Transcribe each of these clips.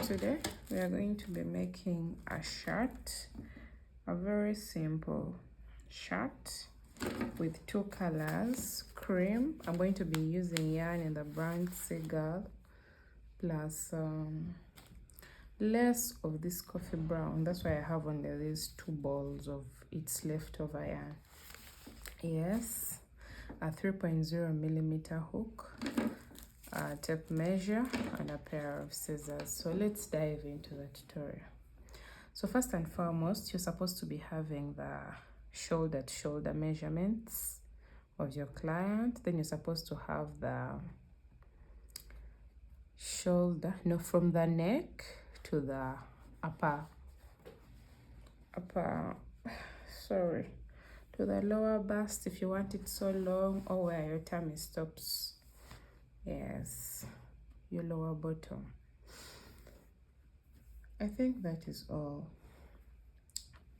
today we are going to be making a shirt, a very simple shirt with two colors, cream. I'm going to be using yarn in the brand Seagull, plus less of this coffee brown. That's why I have only these two balls of its leftover yarn. Yes, a 3.0 millimeter hook, a tape measure, and a pair of scissors. So let's dive into the tutorial. So first and foremost, you're supposed to be having the shoulder to shoulder measurements of your client. Then you're supposed to have the shoulder, no, from the neck to the to the lower bust if you want it so long, or where your tummy stops. Yes, your lower bottom. I think that is all.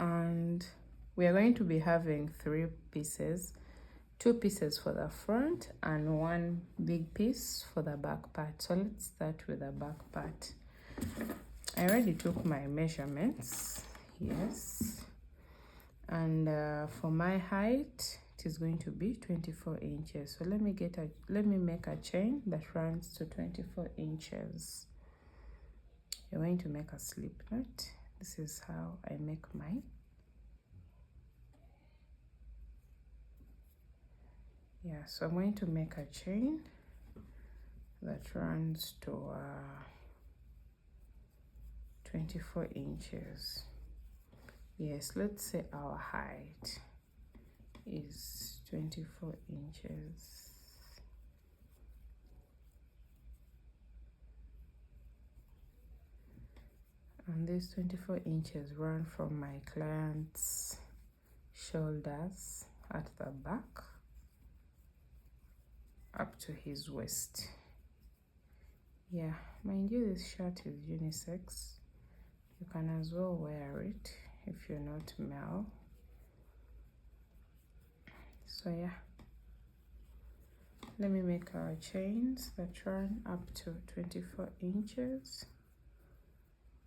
And we are going to be having 3 pieces, 2 pieces for the front and 1 big piece for the back part. So let's start with the back part. I already took my measurements, yes, and for my height it is going to be 24 inches. So let me make a chain that runs to 24 inches. You're going to make a slip knot. This is how I make mine. Yeah, so I'm going to make a chain that runs to 24 inches. Yes, let's say our height is 24 inches. And these 24 inches run from my client's shoulders at the back up to his waist. Yeah, mind you, this shirt is unisex. You can as well wear it if you're not male. So yeah, let me make our chains that run up to 24 inches,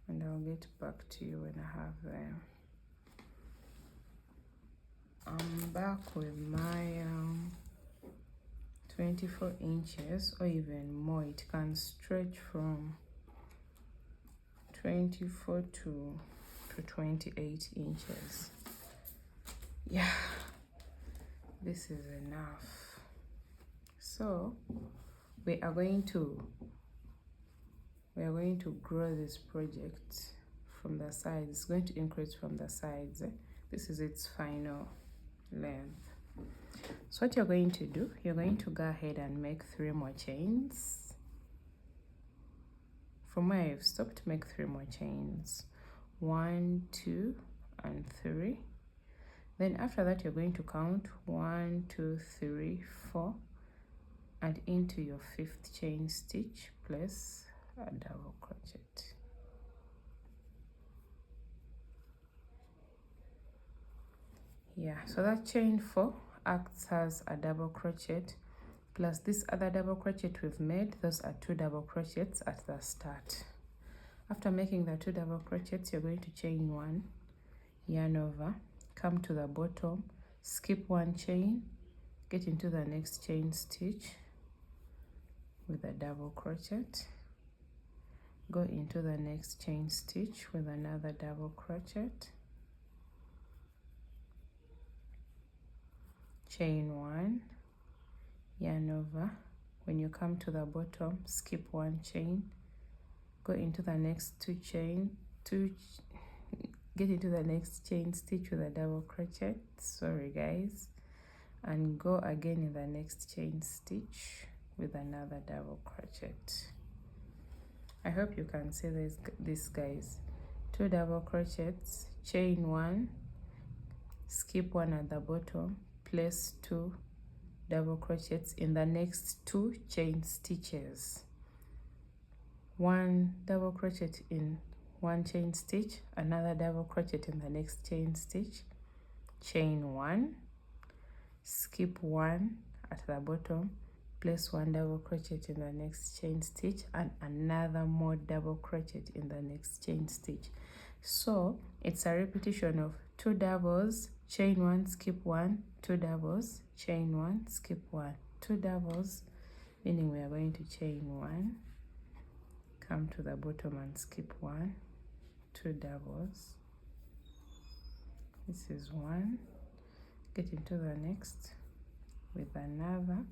and I'll get back to you when I have them. I'm back with my 24 inches or even more. It can stretch from 24 to 28 inches. Yeah, this is enough. So we are going to grow this project from the sides. It's going to increase from the sides. This is its final length. So what you're going to do, you're going to go ahead and make 3 more chains. From where you've stopped, make 3 more chains. 1, 2, and 3. Then after that, you're going to count 1, 2, 3, 4, and into your 5th chain stitch, place a double crochet. Yeah, so that chain 4 acts as a double crochet, plus this other double crochet we've made. Those are 2 double crochets at the start. After making the 2 double crochets, you're going to chain 1, yarn over, come to the bottom, skip 1 chain, get into the next chain stitch with a double crochet, go into the next chain stitch with another double crochet, chain 1, yarn over. When you come to the bottom, skip 1 chain, go into the next get into the next chain stitch with a double crochet, sorry guys, and go again in the next chain stitch with another double crochet. I hope you can see this guys. 2 double crochets, chain 1, skip 1 at the bottom, place 2 double crochets in the next 2 chain stitches. 1 double crochet in 1 chain stitch, another double crochet in the next chain stitch, chain 1, skip 1 at the bottom, place one double crochet in the next chain stitch and another more double crochet in the next chain stitch. So it's a repetition of 2 doubles, chain 1, skip 1, 2 doubles, chain 1, skip 1, 2 doubles, meaning we are going to chain 1, come to the bottom and skip 1, 2 doubles. This is 1, get into the next with another.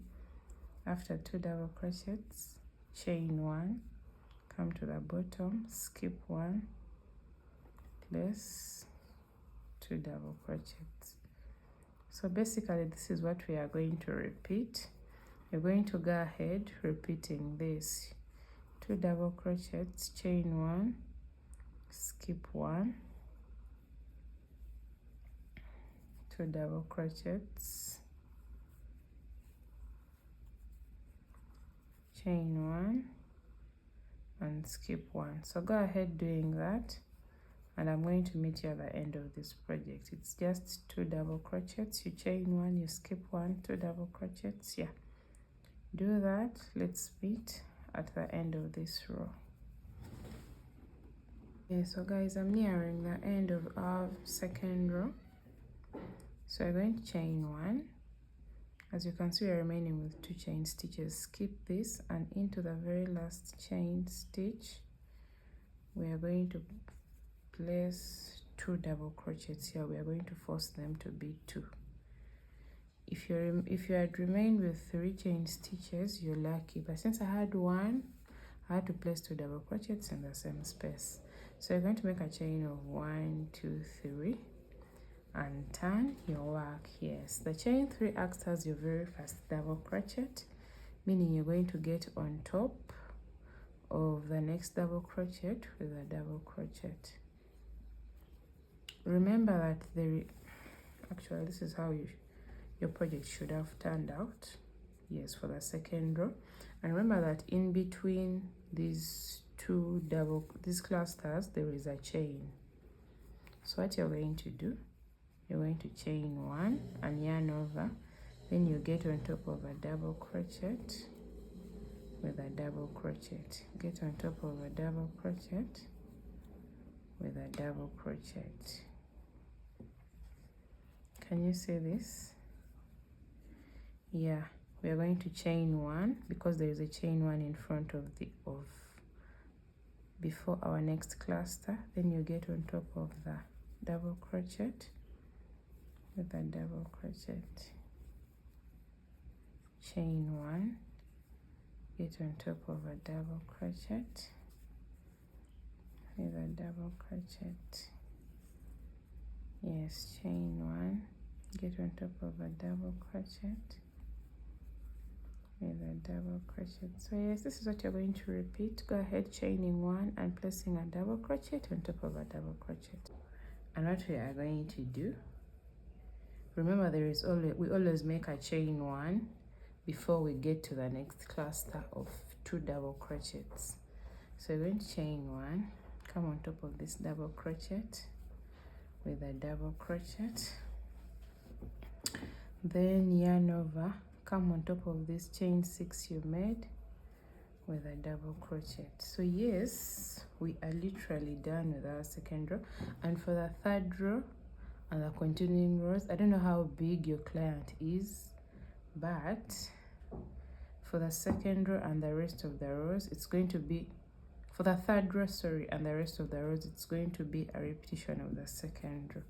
After 2 double crochets, chain 1, come to the bottom, skip 1, place 2 double crochets. So basically this is what we are going to repeat. You're going to go ahead repeating this: 2 double crochets, chain 1, skip 1, 2 double crochets, chain 1 and skip 1. So go ahead doing that, and I'm going to meet you at the end of this project. It's just 2 double crochets, you chain 1, you skip 1, 2 double crochets. Yeah, do that. Let's meet at the end of this row. Okay, so guys, I'm nearing the end of our second row. So I'm going to chain 1. As you can see, we're remaining with 2 chain stitches. Skip this, and into the very last chain stitch we are going to place 2 double crochets here. We are going to force them to be 2. If you had remained with 3 chain stitches, you're lucky, but since I had 1, I had to place 2 double crochets in the same space. So you're going to make a chain of 1, 2, 3 and turn your work. Yes, the chain 3 acts as your very first double crochet, meaning you're going to get on top of the next double crochet with a double crochet. Remember that actually this is how your project should have turned out. Yes, for the second row. And remember that in between these these clusters there is a chain. So what you're going to do, you're going to chain 1 and yarn over, then you get on top of a double crochet with a double crochet, get on top of a double crochet with a double crochet. Can you see this? Yeah, we are going to chain 1 because there is a chain 1 in front of before our next cluster. Then you get on top of the double crochet with a double crochet, chain 1, get on top of a double crochet with a double crochet. Yes, chain 1, get on top of a double crochet with a double crochet. So yes, this is what you're going to repeat. Go ahead chaining 1 and placing a double crochet on top of a double crochet. And what we are going to do, remember we always make a chain 1 before we get to the next cluster of 2 double crochets. So you're going to chain 1, come on top of this double crochet with a double crochet, then yarn over, come on top of this chain 6 you made with a double crochet. So yes, we are literally done with our second row. And for the third row and the continuing rows, I don't know how big your client is, but for the second row and the rest of the rows, it's going to be, for the third row, and the rest of the rows, it's going to be a repetition of the second row.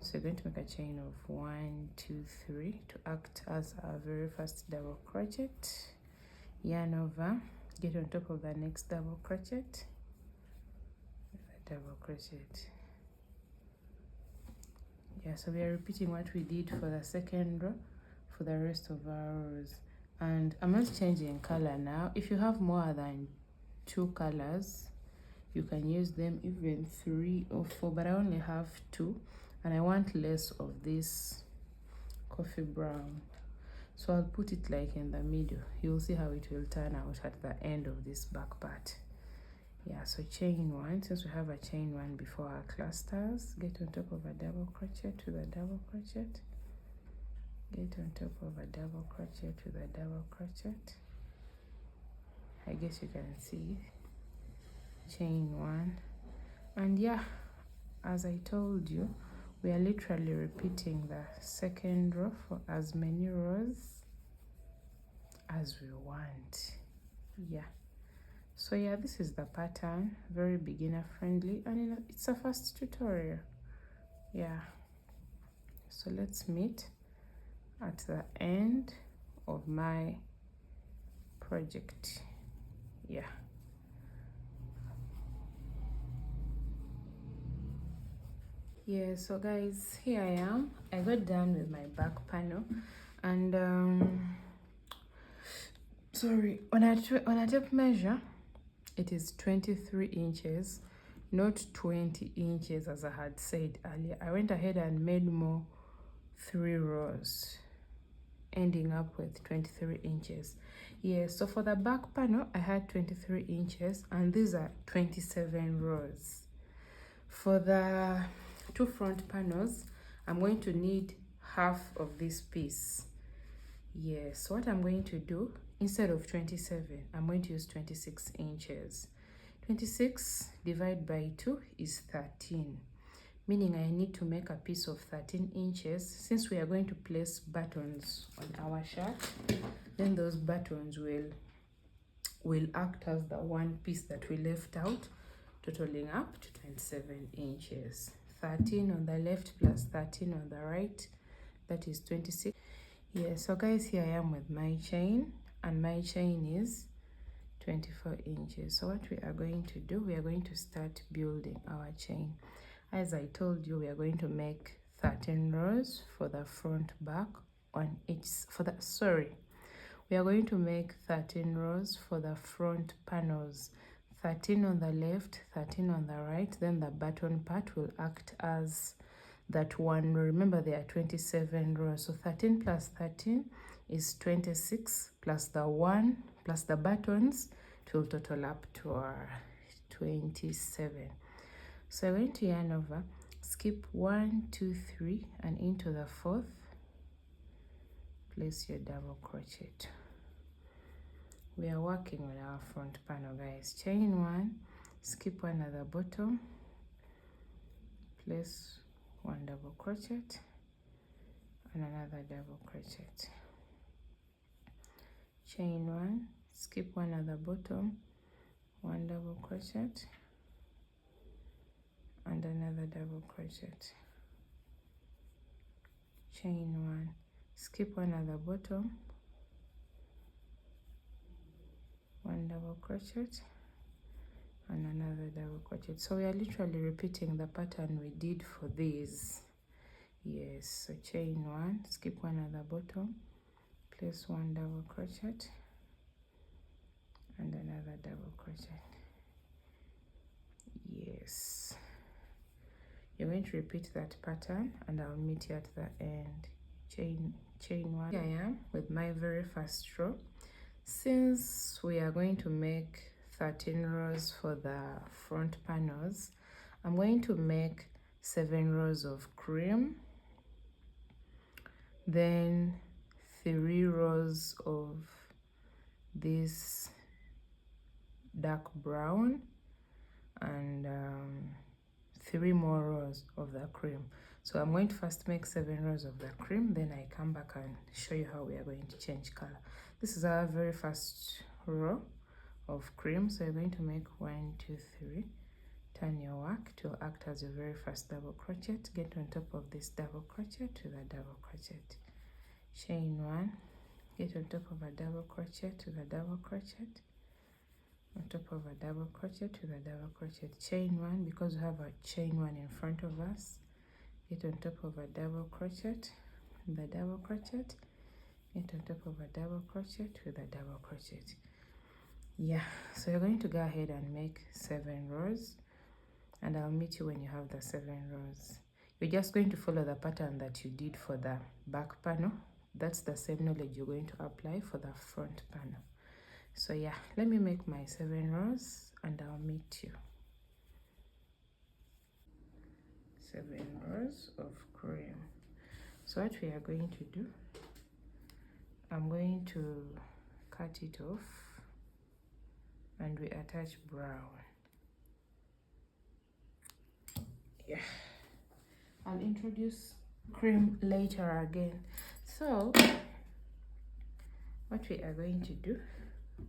So you're going to make a chain of 1, 2, 3 to act as our very first double crochet, yarn over, get on top of the next double crochet with a double crochet. Yeah, so we are repeating what we did for the second row for the rest of our rows. And I'm not changing color now. If you have more than 2 colors, you can use them, even 3 or 4, but I only have 2 and I want less of this coffee brown, so I'll put it like in the middle. You'll see how it will turn out at the end of this back part. Yeah, so chain 1, since we have a chain 1 before our clusters, get on top of a double crochet with a double crochet get on top of a double crochet to the double crochet. I guess you can see, chain 1, and yeah, as I told you, we are literally repeating the second row for as many rows as we want. Yeah, so yeah, this is the pattern, very beginner friendly, and it's a first tutorial. Yeah, so let's meet at the end of my project. Yeah, yeah, so guys, here I am. I got done with my back panel, and sorry, on a tape measure, it is 23 inches, not 20 inches as I had said earlier. I went ahead and made more 3 rows, ending up with 23 inches. Yeah, so for the back panel, I had 23 inches, and these are 27 rows. For the 2 front panels, I'm going to need half of this piece. Yeah, so what I'm going to do, instead of 27, I'm going to use 26 inches. 26 divided by 2 is 13, meaning I need to make a piece of 13 inches. Since we are going to place buttons on our shirt, then those buttons will act as the one piece that we left out, totaling up to 27 inches. 13 on the left plus 13 on the right, that is 26. Yeah, so guys, here I am with my chain, and my chain is 24 inches. So what we are going to do, we are going to start building our chain. As I told you, we are going to make 13 rows for the front, back on each, we are going to make 13 rows for the front panels, 13 on the left, 13 on the right. Then the button part will act as that one. Remember, there are 27 rows, so 13 plus 13 is 26, plus the 1 plus the buttons, it will total up to our 27. So I'm going to yarn over, skip 1, 2, 3, and into the 4th, place your double crochet. We are working on our front panel, guys. Chain 1, skip 1 at the bottom, place 1 double crochet and another double crochet. Chain 1, skip 1 at the bottom, 1 double crochet and another double crochet. Chain 1, skip 1 at the bottom, 1 double crochet and another double crochet. So we are literally repeating the pattern we did for these. Yes, so chain 1, skip 1 at the bottom, place 1 double crochet and another double crochet. Yes, you're going to repeat that pattern, and I'll meet you at the end. Chain 1. Here I am with my very first row. Since we are going to make 13 rows for the front panels, I'm going to make 7 rows of cream, then 3 rows of this dark brown, and 3 more rows of the cream. So I'm going to first make 7 rows of the cream, then I come back and show you how we are going to change color. This is our very first row of cream, so you're going to make 1, 2, 3, turn your work to act as your very first double crochet. Get on top of this double crochet to the double crochet. Chain 1, get on top of a double crochet to the double crochet, on top of a double crochet to the double crochet. Chain 1, because we have a chain 1 in front of us, get on top of a double crochet, the double crochet, get on top of a double crochet with a double crochet. Yeah, so you're going to go ahead and make 7 rows, and I'll meet you when you have the 7 rows. You're just going to follow the pattern that you did for the back panel. That's the same knowledge you're going to apply for the front panel. So yeah, let me make my 7 rows and I'll meet you. 7 rows of cream. So what we are going to do, I'm going to cut it off and we attach brown. Yeah, I'll introduce cream later again. So what we are going to do, I'm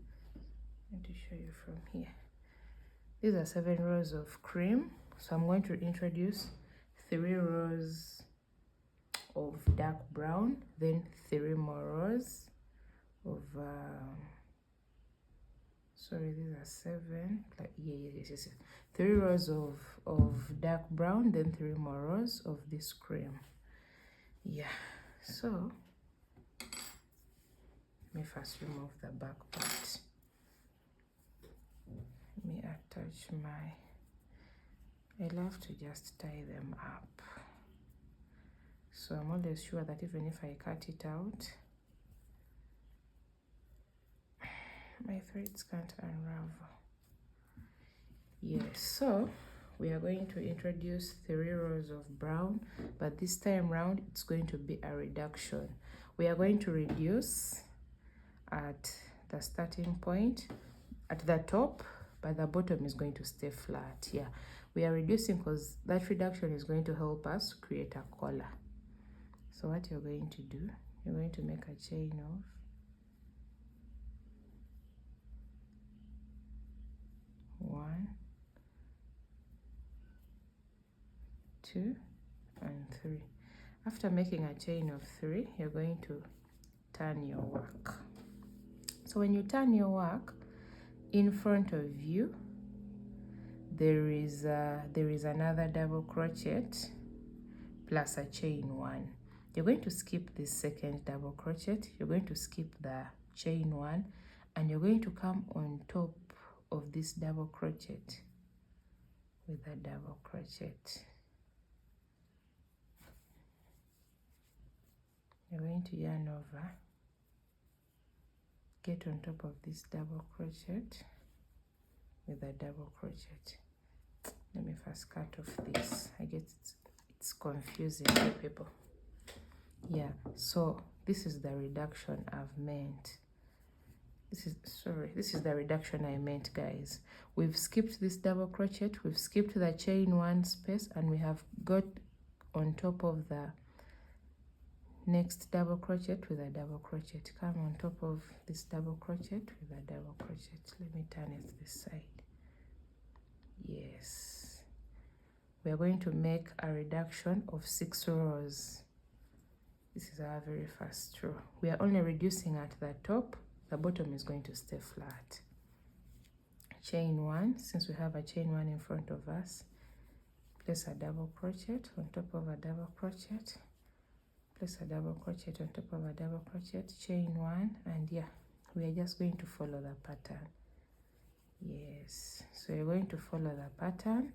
going to show you from here. These are 7 rows of cream, so I'm going to introduce 3 rows of dark brown, then 3 more rows of sorry, these are 7, like yes. 3 rows of dark brown, then 3 more rows of this cream. Yeah, so let me first remove the back part. Let me attach my, I love to just tie them up, so I'm always sure that even if I cut it out, my threads can't unravel. Yes, so we are going to introduce 3 rows of brown, but this time round it's going to be a reduction. We are going to reduce at the starting point at the top, but the bottom is going to stay flat. Yeah, we are reducing because that reduction is going to help us create a collar. So what you're going to do, you're going to make a chain of 1, 2 and 3. After making a chain of 3, you're going to turn your work. So when you turn your work, in front of you there is another double crochet plus a chain 1. You're going to skip this second double crochet, you're going to skip the chain 1, and you're going to come on top of this double crochet with a double crochet. You're going to yarn over, get on top of this double crochet with a double crochet. Let me first cut off this. I guess it's confusing to people. Yeah, so this is the reduction I've meant. This is the reduction I meant, guys. We've skipped this double crochet, we've skipped the chain 1 space, and we have got on top of the next double crochet with a double crochet. Come on top of this double crochet with a double crochet. Let me turn it this side. Yes, we are going to make a reduction of 6 rows. This is our very first row. We are only reducing at the top, the bottom is going to stay flat. Chain 1, since we have a chain 1 in front of us, place a double crochet on top of a double crochet, place a double crochet on top of a double crochet, chain 1, and yeah, we are just going to follow the pattern. Yes, so you're going to follow the pattern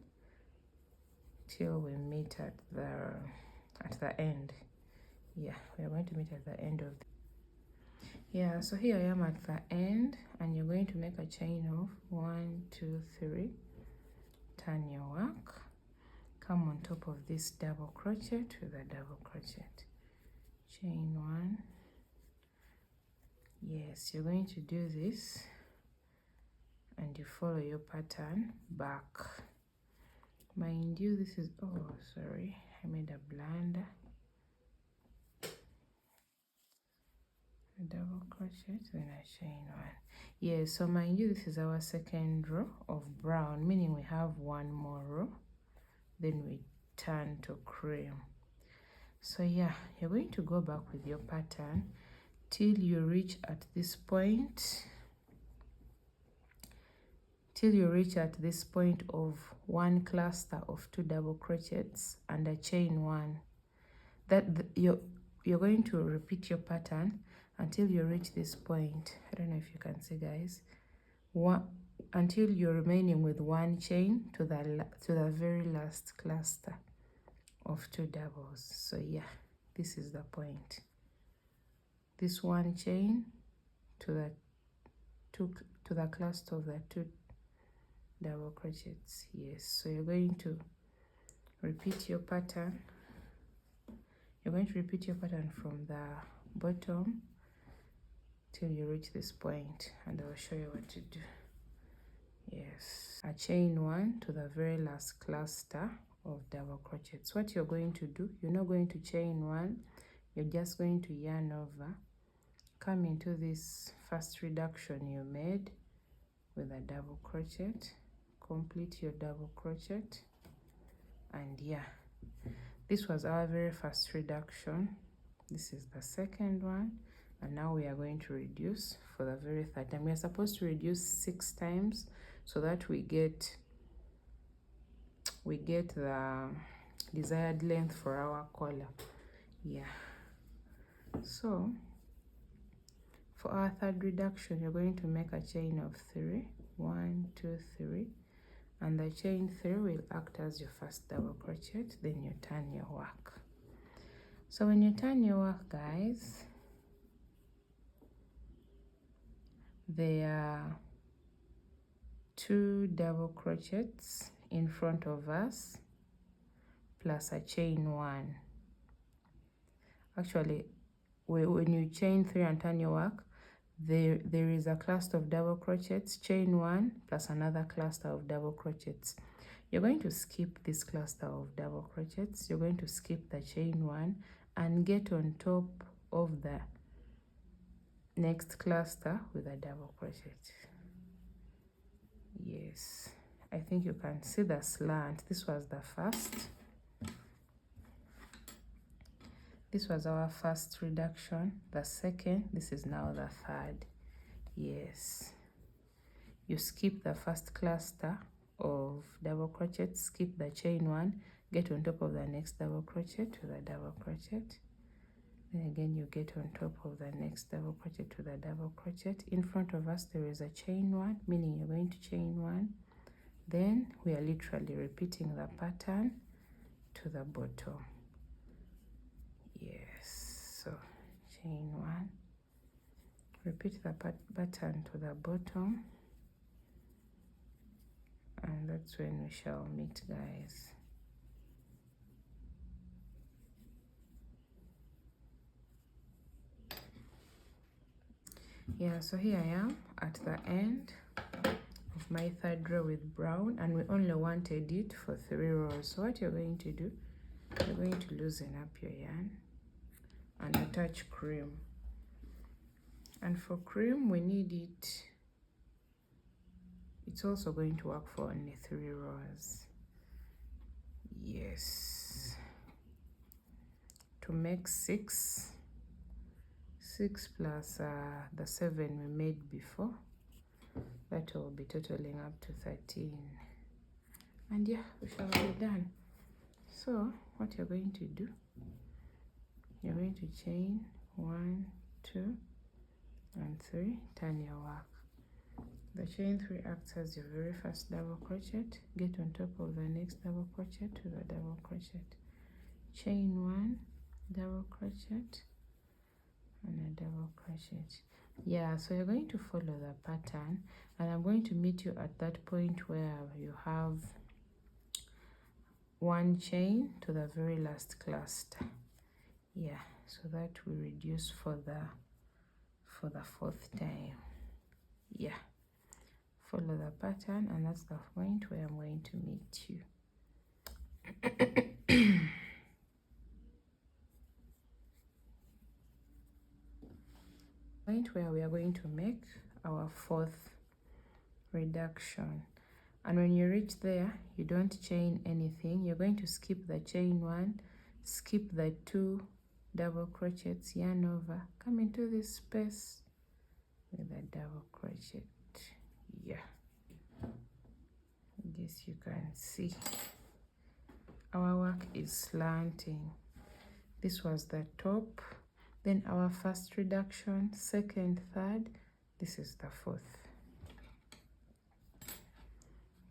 till we meet at the end. Yeah, we are going to meet at the end of yeah, so here I am at the end, and you're going to make a chain of 1, 2, 3, turn your work, come on top of this double crochet with a double crochet, chain 1. Yes, you're going to do this and you follow your pattern back. Mind you, this is, oh sorry, I made a blunder. A double crochet, then a chain 1. Yeah, so mind you, this is our second row of brown, meaning we have 1 more row, then we turn to cream. So yeah, you're going to go back with your pattern till you reach at this point, of 1 cluster of 2 double crochets and a chain 1. You're going to repeat your pattern until you reach this point. I don't know if you can see, guys. Until you're remaining with 1 chain to the very last cluster of 2 doubles. So yeah, this is the point. This 1 chain to the cluster of the 2 double crochets. Yes, so you're going to repeat your pattern. You're going to repeat your pattern from the bottom till you reach this point, and I'll show you what to do. Yes, a chain 1 to the very last cluster of double crochets. What you're going to do, you're not going to chain 1, you're just going to yarn over, come into this first reduction you made with a double crochet, complete your double crochet, and yeah, this was our very first reduction. This is the second one, and now we are going to reduce for the very third time. We are supposed to reduce 6 times so that we get the desired length for our collar. Yeah, so for our third reduction, you're going to make a chain of 3, 1, 2, 3, and the chain 3 will act as your first double crochet. Then you turn your work. So when you turn your work, guys, there are 2 double crochets in front of us plus a chain 1. Actually, when you chain 3 and turn your work, there is a cluster of double crochets, chain 1 plus another cluster of double crochets. You're going to skip this cluster of double crochets, you're going to skip the chain 1 and get on top of the next cluster with a double crochet. Yes, I think you can see the slant. This was the first. This was our first reduction, the second, this is now the third. Yes, you skip the first cluster of double crochet, skip the chain 1, get on top of the next double crochet with a double crochet. Then again you get on top of the next double crochet with a double crochet. In front of us there is a chain 1, meaning you're going to chain 1. Then we are literally repeating the pattern to the bottom. Yes, so chain 1, repeat the pattern to the bottom, and that's when we shall meet, guys. Yeah, so here I am at the end of my third row with brown, and we only wanted it for 3 rows. So what you're going to do, you're going to loosen up your yarn and attach cream. And for cream we need it, it's also going to work for only 3 rows. Yes, to make 6 plus the 7 we made before, that will be totaling up to 13, and yeah, we shall be done. So what you're going to do, you're going to chain 1, 2 and 3, turn your work. The chain 3 acts as your very first double crochet, get on top of the next double crochet with a double crochet, chain 1, double crochet and a double crochet. Yeah, so you're going to follow the pattern, and I'm going to meet you at that point where you have 1 chain to the very last cluster. Yeah, so that we reduce for the 4th time. Yeah, follow the pattern, and that's the point where I'm going to meet you. Point where we are going to make our 4th reduction, and when you reach there, you don't chain anything. You're going to skip the chain 1, skip the 2 double crochets, yarn over, come into this space with a double crochet. Yeah, I guess you can see our work is slanting. This was the top, then our first reduction, second, third, this is the 4th.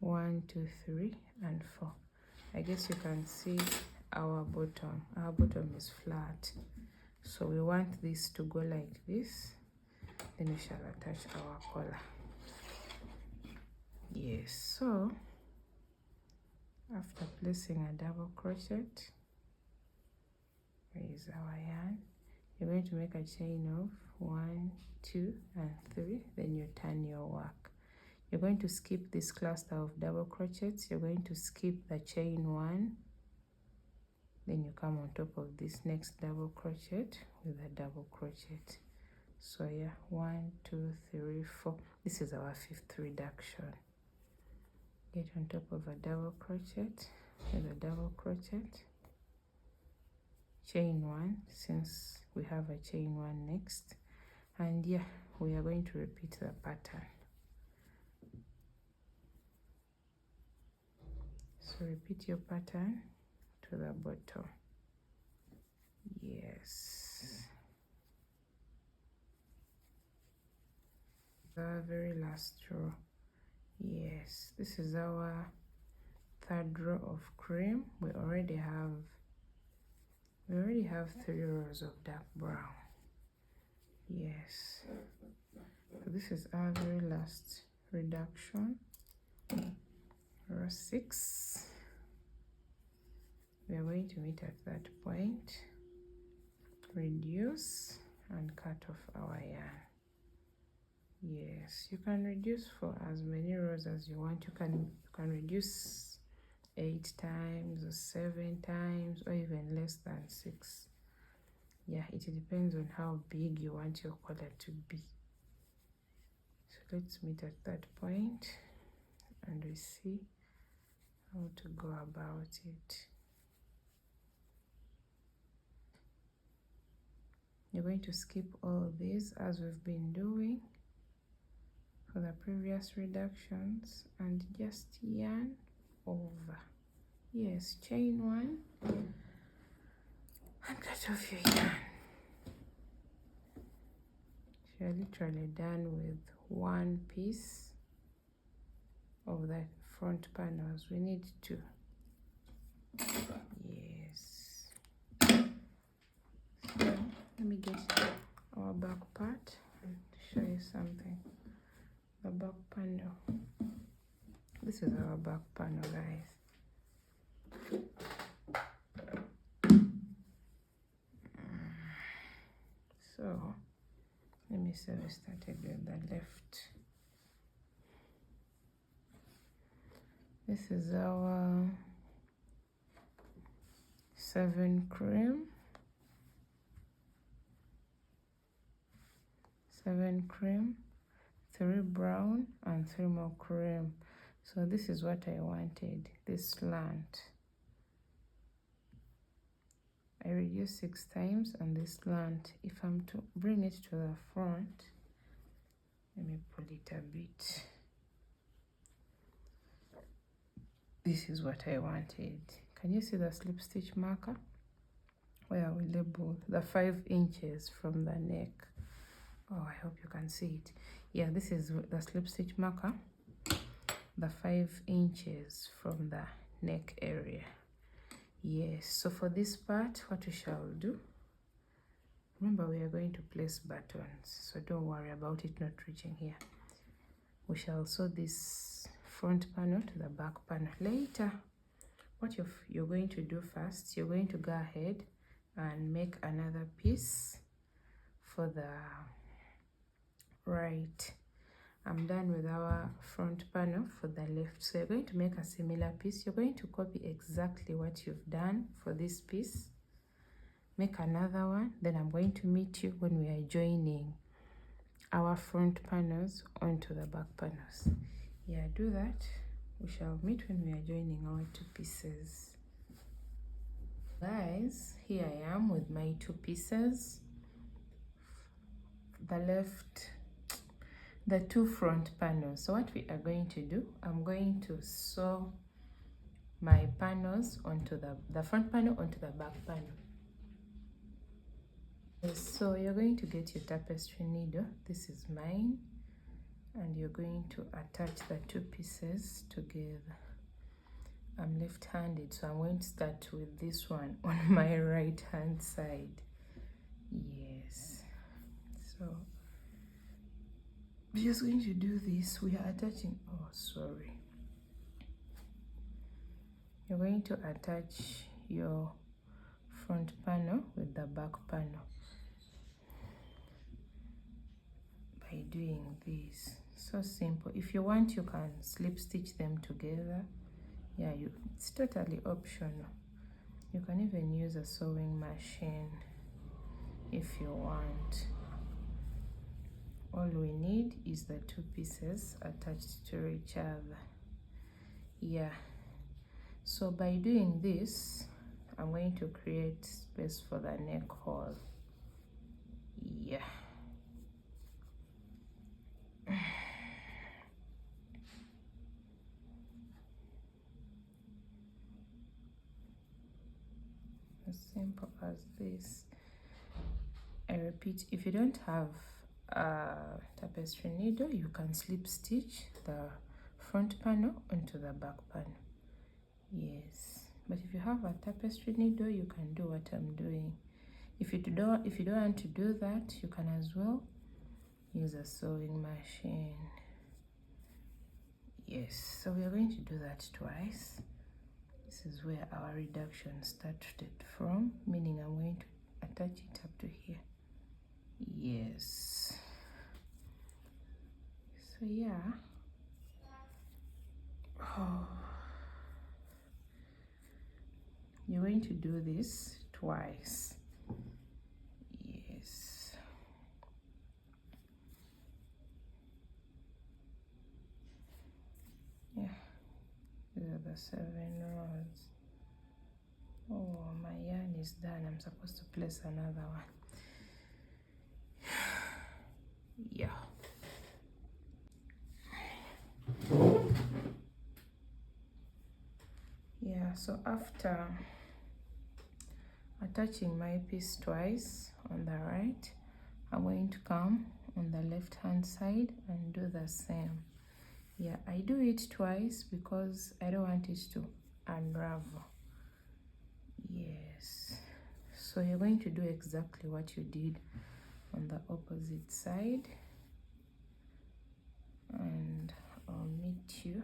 1, 2, 3 and 4. I guess you can see our bottom. Our bottom is flat, so we want this to go like this. Then we shall attach our collar. Yes, so after placing a double crochet, where is our yarn? You're going to make a chain of 1, 2, and 3. Then you turn your work. You're going to skip this cluster of double crochets. You're going to skip the chain 1. Then you come on top of this next double crochet with a double crochet. So yeah, 1, 2, 3, 4. This is our 5th reduction. Get on top of a double crochet with a double crochet. Chain 1, since we have a chain 1 next. And yeah, we are going to repeat the pattern. So repeat your pattern to the bottom. Yes. The very last row. Yes, this is our 3rd row of cream. We already have 3 rows of dark brown. Yes. So this is our very last reduction. Row 6. We are going to meet at that point, reduce, and cut off our yarn. Yes, you can reduce for as many rows as you want. You can reduce 8 times or 7 times or even less than 6. Yeah, it depends on how big you want your collar to be. So let's meet at that point and we see how to go about it. You're going to skip all these as we've been doing for the previous reductions and just yarn over. Yes, chain 1 and cut off your yarn. You're literally done with 1 piece of the front panels. We need 2. Yes. So let me get our back part and show you something. The back panel. This is our back panel, guys. So let me see, we started with the left. This is our 7 cream. 7 cream, 3 brown, and 3 more cream. So this is what I wanted, this slant. I reduced 6 times on this slant. If I'm to bring it to the front, let me pull it a bit. This is what I wanted. Can you see the slip stitch marker? Where we labeled the 5 inches from the neck. Oh, I hope you can see it. Yeah, this is the slip stitch marker. The 5 inches from the neck area. Yes, so for this part, what we shall do, remember we are going to place buttons, so don't worry about it not reaching here. We shall sew this front panel to the back panel later. What you're going to do first, you're going to go ahead and make another piece for the right. I'm done with our front panel for the left, so you're going to make a similar piece. You're going to copy exactly what you've done for this piece, make another one, then I'm going to meet you when we are joining our front panels onto the back panels. Yeah, do that. We shall meet when we are joining our 2 pieces. Guys, here I am with my 2 pieces. The left, the 2 front panels. So what we are going to do, I'm going to sew my panels onto the front panel onto the back panel. So you're going to get your tapestry needle. This is mine, and you're going to attach the 2 pieces together. I'm left-handed, so I'm going to start with this one on my right hand side. Yes, so we're just going to do this. We are attaching, oh sorry, you're going to attach your front panel with the back panel. by doing this. So simple. If you want, you can slip stitch them together. Yeah, it's totally optional. You can even use a sewing machine if you want. All we need is the two pieces attached to each other. Yeah, so by doing this, I'm going to create space for the neck hole. Yeah. As simple as this. I repeat, if you don't have a tapestry needle, you can slip stitch the front panel onto the back panel. Yes, but if you have a tapestry needle, you can do what I'm doing. If you don't want to do that, you can as well use a sewing machine. Yes, so we are going to do that twice. This is where our reduction started from, meaning I'm going to attach it up to here. Yes, so yeah. You're going to do this twice. Yes. Yeah, these are the 7 rows. Oh, my yarn is done. I'm supposed to place another one. Yeah. Yeah, so after attaching my piece twice on the right, I'm going to come on the left hand side and do the same. Yeah, I do it twice because I don't want it to unravel. Yes, so you're going to do exactly what you did on the opposite side, and I'll meet you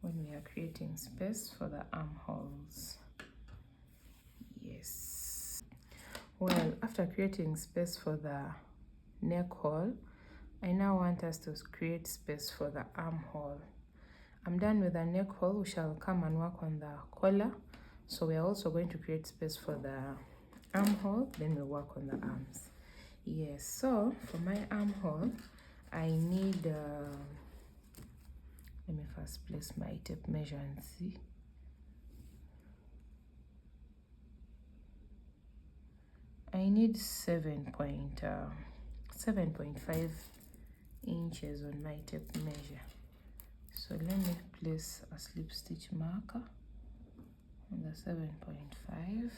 when we are creating space for the armholes. Yes, well, after creating space for the neck hole, I now want us to create space for the armhole. I'm done with the neck hole. We shall come and work on the collar. So we are also going to create space for the armhole, then we'll work on the arms. Yes, so for my armhole, I need, let me first place my tape measure and see. I need 7.5 inches on my tape measure. So let me place a slip stitch marker on the 7.5,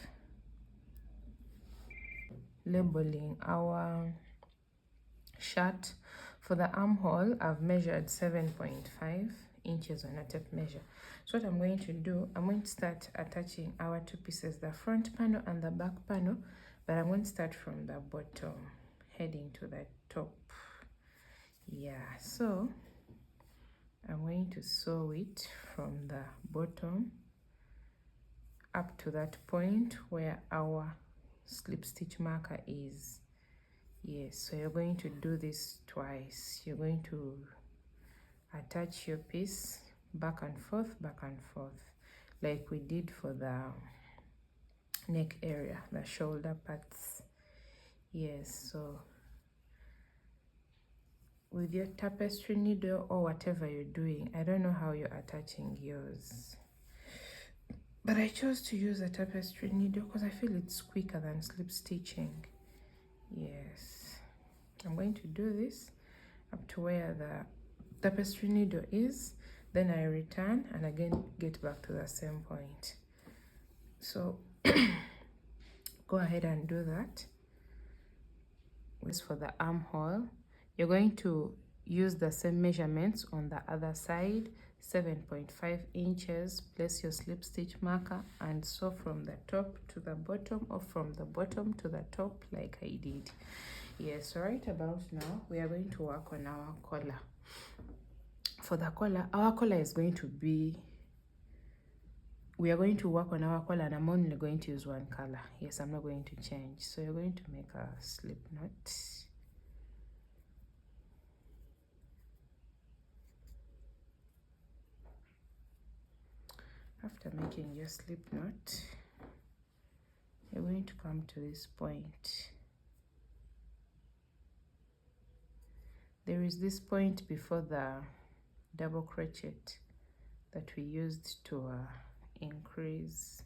labeling our shirt. For the armhole, I've measured 7.5 inches on a tape measure. So what I'm going to do, I'm going to start attaching our two pieces, the front panel and the back panel, but I'm going to start from the bottom, heading to the top. Yeah, so I'm going to sew it from the bottom up to that point where our slip stitch marker is. Yes, so you're going to do this twice. You're going to attach your piece back and forth, like we did for the neck area, the shoulder parts. Yes, so with your tapestry needle or whatever you're doing, I don't know how you're attaching yours, but I chose to use a tapestry needle because I feel it's quicker than slip stitching. Yes, I'm going to do this up to where the tapestry needle is, then I return and again get back to the same point. So go ahead and do that. This for the armhole, you're going to use the same measurements on the other side, 7.5 inches. Place your slip stitch marker and sew from the top to the bottom or from the bottom to the top like I did. Yes, right about now we are going to work on our collar. For the collar, our collar is going to be, we are going to work on our collar and I'm only going to use one color. Yes, I'm not going to change. So you're going to make a slip knot. After making your slip knot, you're going to come to this point. There is this point before the double crochet that we used to increase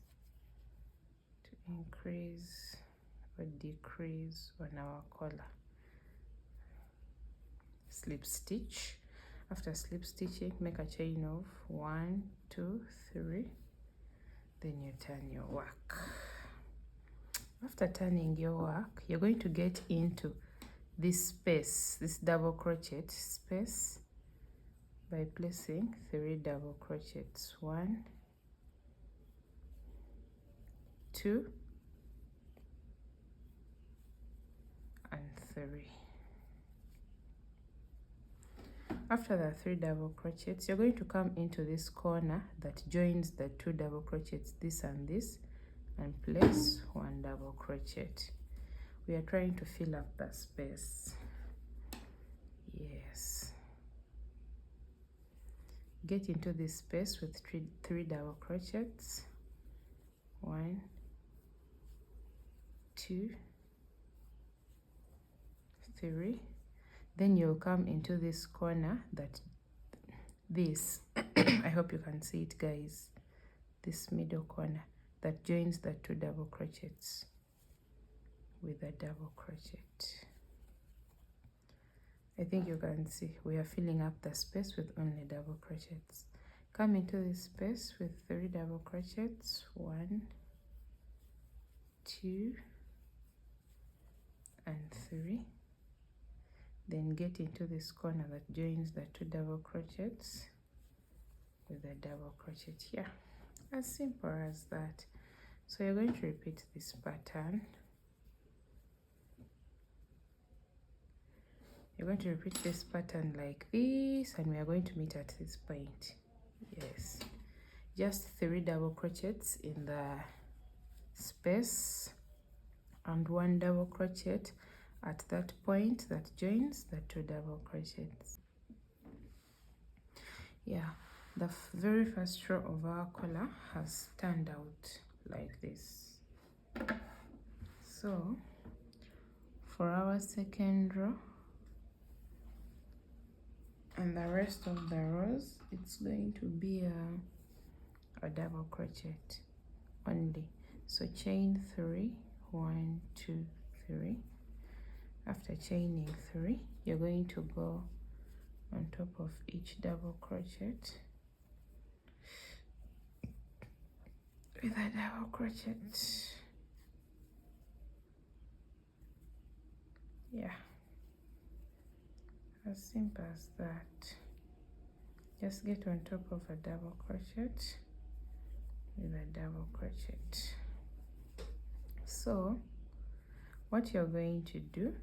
or decrease on our collar. Slip stitch. After slip stitching, make a chain of 1, 2, 3, then you turn your work. After turning your work, you're going to get into this space, this double crochet space, by placing 3 double crochets. 1, 2, and 3. After the 3 double crochets, you're going to come into this corner that joins the 2 double crochets, this and this, and place 1 double crochet. We are trying to fill up the space. Yes. Get into this space with 3 double crochets. 1, 2, 3. Then you'll come into this corner that this I hope you can see it, guys, this middle corner that joins the 2 double crochets with a double crochet. I think you can see we are filling up the space with only double crochets. Come into this space with 3 double crochets. 1, 2, and 3. Then get into this corner that joins the 2 double crochets with a double crochet here. As simple as that. So you're going to repeat this pattern. You're going to repeat this pattern like this, and we are going to meet at this point. Yes, just 3 double crochets in the space and 1 double crochet at that point that joins the 2 double crochets. Yeah, the very first row of our collar has turned out like this. So for our second row and the rest of the rows, it's going to be a double crochet only. So chain 3, 1, 2, 3. After chaining 3, you're going to go on top of each double crochet with a double crochet. Yeah, as simple as that. Just get on top of a double crochet with a double crochet. So what you're going to do,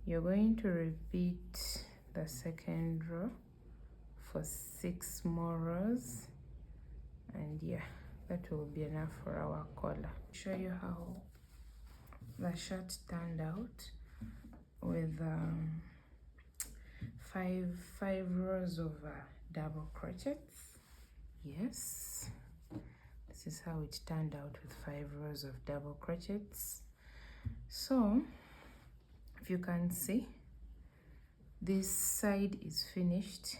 you're going to repeat the second row for 6 more rows, and yeah, that will be enough for our collar. Show you how the shirt turned out with 5 rows of double crochets. Yes, this is how it turned out with 5 rows of double crochets. So if you can see, this side is finished,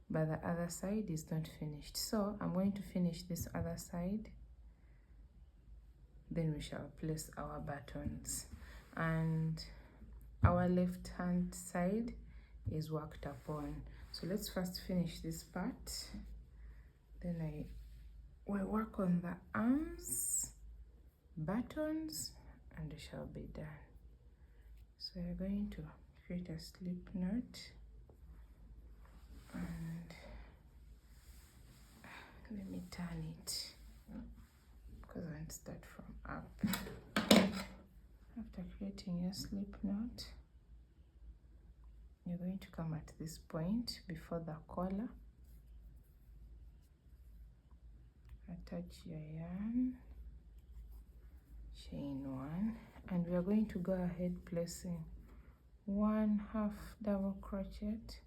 but the other side is not finished. So I'm going to finish this other side, then we shall place our buttons. And our left hand side is worked upon. So let's first finish this part, then I will work on the arms, buttons, and we shall be done. So you're going to create a slip knot, and let me turn it because I want to start from up. After creating your slip knot, you're going to come at this point before the collar, attach your yarn, chain 1, and we are going to go ahead placing 1/2 double crochet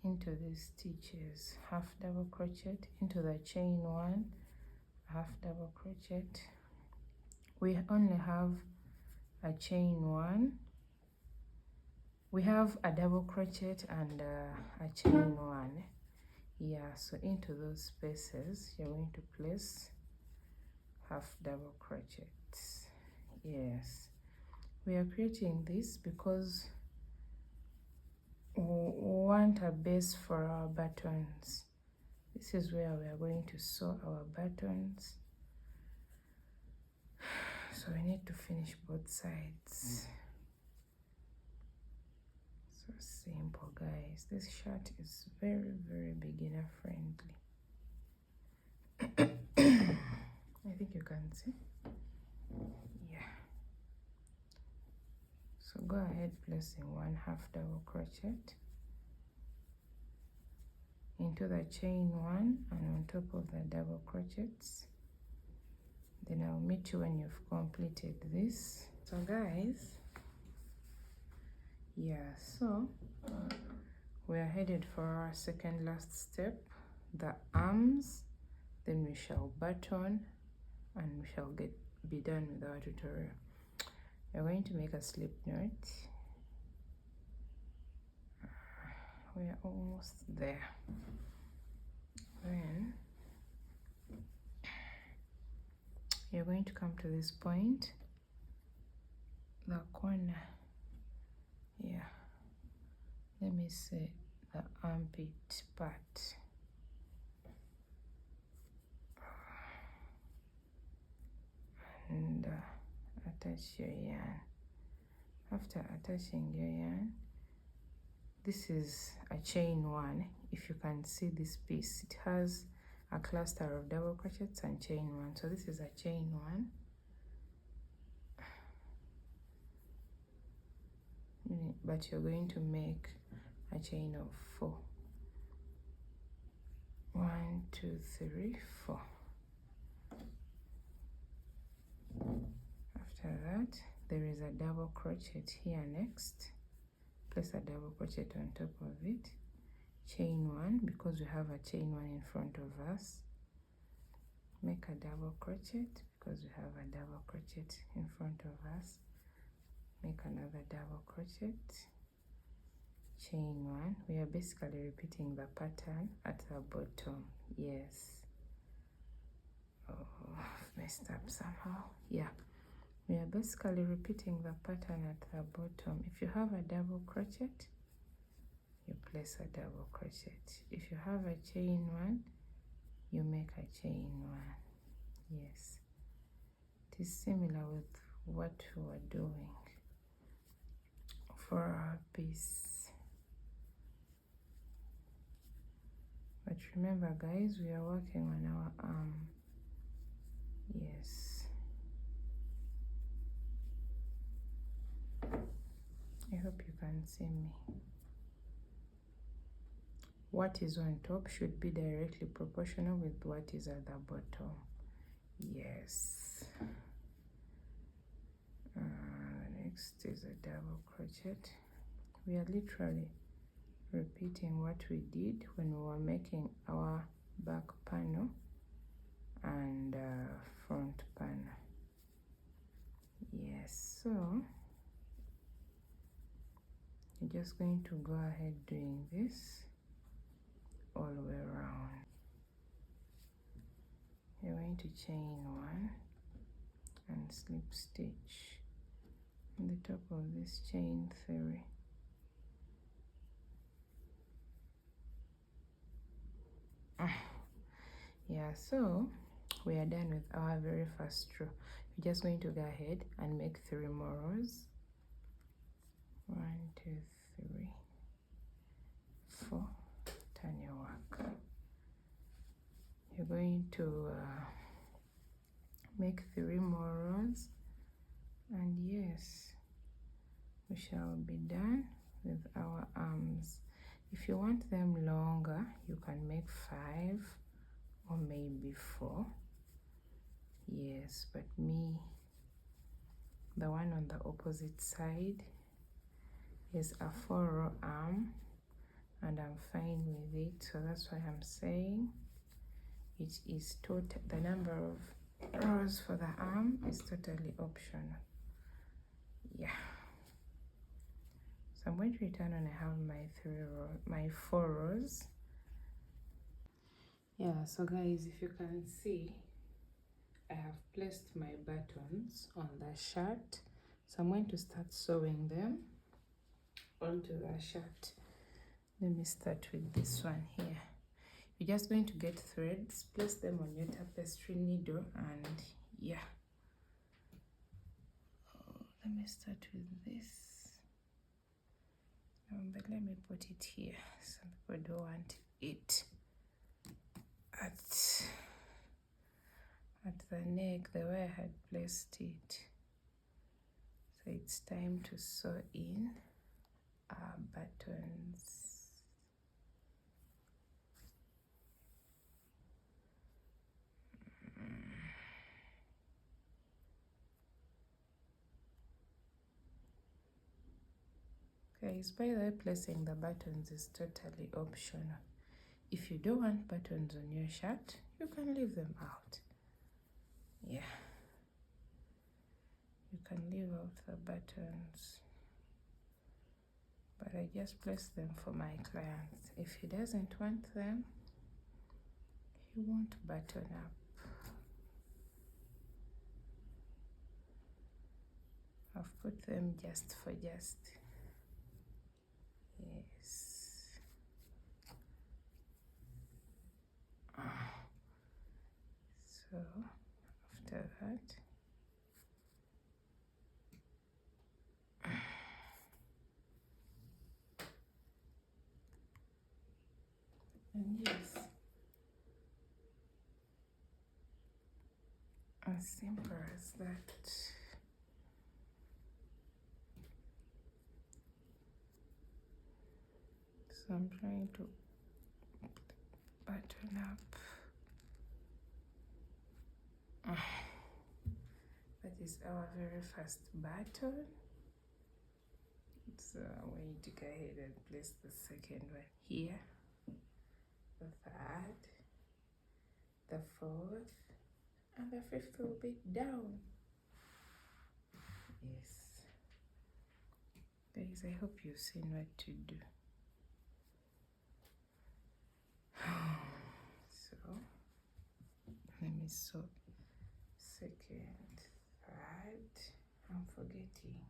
into these stitches, half double crochet into the chain one, half double crochet. We only have a chain one, we have a double crochet and a chain one. Yeah, so into those spaces you're going to place half double crochets. Yes, we are creating this because we want a base for our buttons. This is where we are going to sew our buttons, so we need to finish both sides. So simple, guys. This shirt is very, very beginner friendly. I think you can see. Yeah, so go ahead placing one half double crochet into the chain one and on top of the double crochets. Then I'll meet you when you've completed this. So guys, yeah, so we are headed for our second last step, the arms. Then we shall button and we shall be done with our tutorial. We're going to make a slip knot. We are almost there. Then you're going to come to this point, the corner. Yeah, let me say the armpit part. And attach your yarn. After attaching your yarn, this is a chain one. If you can see this piece, it has a cluster of double crochets and chain one. So this is a chain one. But you're going to make a chain of 4. 1, 2, 3, 4. After that, there is a double crochet here next. Place a double crochet on top of it. Chain one, because we have a chain one in front of us. Make a double crochet because we have a double crochet in front of us. Make another double crochet. Chain one. We are basically repeating the pattern at the bottom. Yes. Oh, I've messed up somehow. Yeah. We are basically repeating the pattern at the bottom. If you have a double crochet, you place a double crochet. If you have a chain one, you make a chain one. Yes. It is similar with what we were doing for our piece. But remember, guys, we are working on our arm. Yes. I hope you can see me. What is on top should be directly proportional with what is at the bottom. Yes. Next is a double crochet. We are literally repeating what we did when we were making our back panel and front panel. Yes, so you're just going to go ahead doing this all the way around. You're going to chain one and slip stitch on the top of this chain 3. Yeah, so we are done with our very first row. We're just going to go ahead and make 3 more rows. 1, 2, 3, 4. Turn your work. You're going to make 3 more rows, and yes, we shall be done with our arms. If you want them longer, you can make 5 or maybe 4. Yes, but me, the one on the opposite side is a 4-row arm. and I'm fine with it. So that's why I'm saying it is total. The number of rows for the arm is totally optional. Yeah. So I'm going to return when I have my 4 rows. Yeah, so guys, if you can see, I have placed my buttons on the shirt. So I'm going to start sewing them onto the shirt. Let me start with this one here. You're just going to get threads, place them on your tapestry needle, and yeah. Let me start with this. But let me put it here. Some people don't want it at the neck the way I had placed it. So it's time to sew in our buttons. Guys, by the way, placing the buttons is totally optional. If you don't want buttons on your shirt, you can leave them out. Yeah, you can leave out the buttons, but I just place them for my clients. If he doesn't want them, he won't button up. I've put them just for just. Yes. So after that, and yes, as simple as that. So I'm trying to button up. That is our very first button. So I'm going to go ahead and place the second one here, the third, the fourth, and the fifth will be down. Yes. Guys, I hope you've seen what to do. So let me sew second, third. I'm forgetting.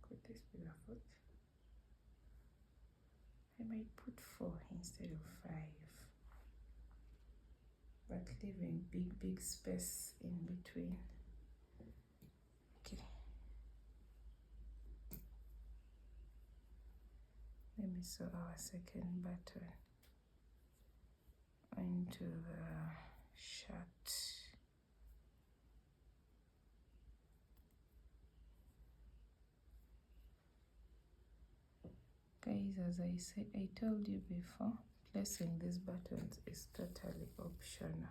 Could this be the fourth? I might put 4 instead of 5, but leaving big space in between. Okay. Let me sew our second button into the shirt. Guys, as I told you before, placing these buttons is totally optional.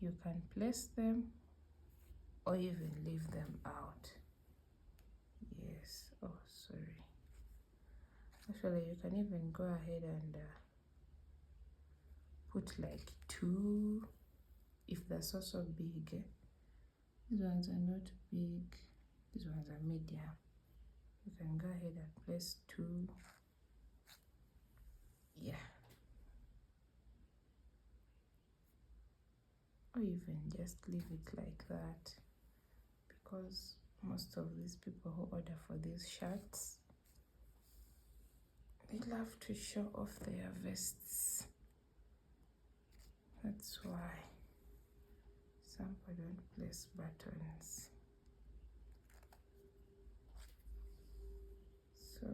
You can place them or even leave them out. Yes. Oh, sorry. Actually, you can even go ahead and put like 2 if that's also big. These ones are not big, these ones are medium. You can go ahead and place 2. Yeah. Or even just leave it like that, because most of these people who order for these shirts, they love to show off their vests. That's why some people don't place buttons. So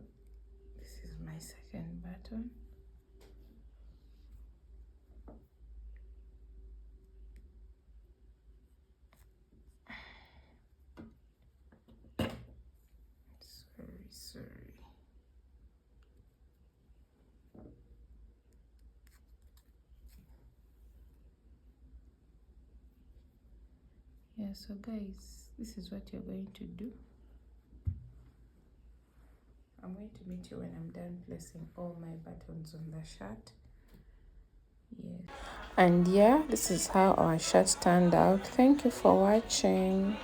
this is my second button. Sorry. Yeah, so guys, this is what you're going to do. I'm going to meet you when I'm done placing all my buttons on the shirt. Yes. And yeah, this is how our shirt turned out. Thank you for watching.